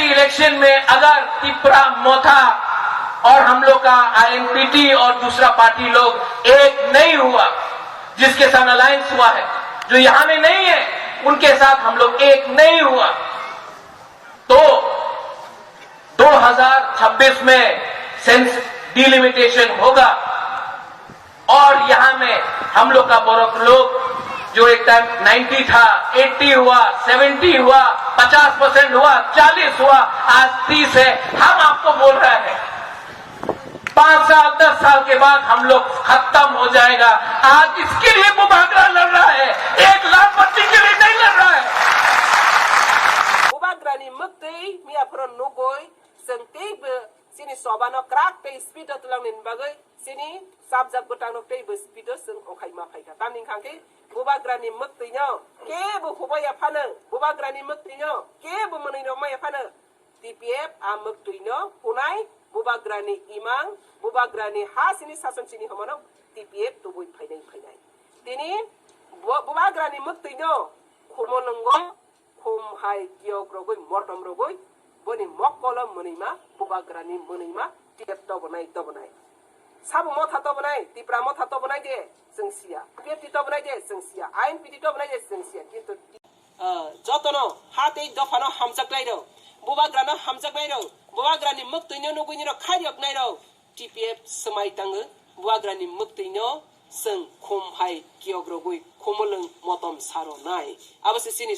MP election में अगर तिपरा मोथा और हम लोग का आईएनपीटी और दूसरा पार्टी लोग एक नहीं हुआ, जिसके साथ अलायंस हुआ है, जो यहां में नहीं है, उनके साथ हम लोग एक नहीं हुआ, तो 2026 में सेंस डिलिमिटेशन होगा और यहां में हम लोग का बोरक लोग जो एक टाइम 90 था, 80 हुआ, 70 हुआ, 50% हुआ, 40 हुआ, आज 30 है। हम आपको बोल रहे हैं 5 साल 10 साल के बाद हम लोग खत्म हो जाएगा। आज इसके लिए बुबागरा लड़ रहा है, 1 लाख बच्ची के लिए नहीं लड़ रहा है। Bubagrani Muktwino Kebo Huimanya Phano sini sobano krak te speedo tulang nin bagai sini sabjab gotang nok te speedo sing okai ma phaika tamning khangke Bubagrani Muktwino Kebo Huimanya Phano Bubagrani Muktwino Kebo Huimanya Phano Tpf Muktwino Hunai Bubagrani imang Bubagrani ha sini sason sini homono Tpf tu bui phainai tini Bubagrani Muktwino khumolongo khum hai kiogrogoi mortom rogoi boni mokolo munima Bubagrani munima tiap to banai sabu motha to banai tipra motha to banai je sengsia peti to banai je sengsia ain piti to banai je sengsia kintu jotono hate dofano hamjak nai ro Bubagrano hamjak nai ro Bubagrani Muktwino nuguni ro khariok nai ro Tpf smai tangu Bubagrani Muktwino seng khum hai kiogrogoi khumoleng motom saro nai abase sini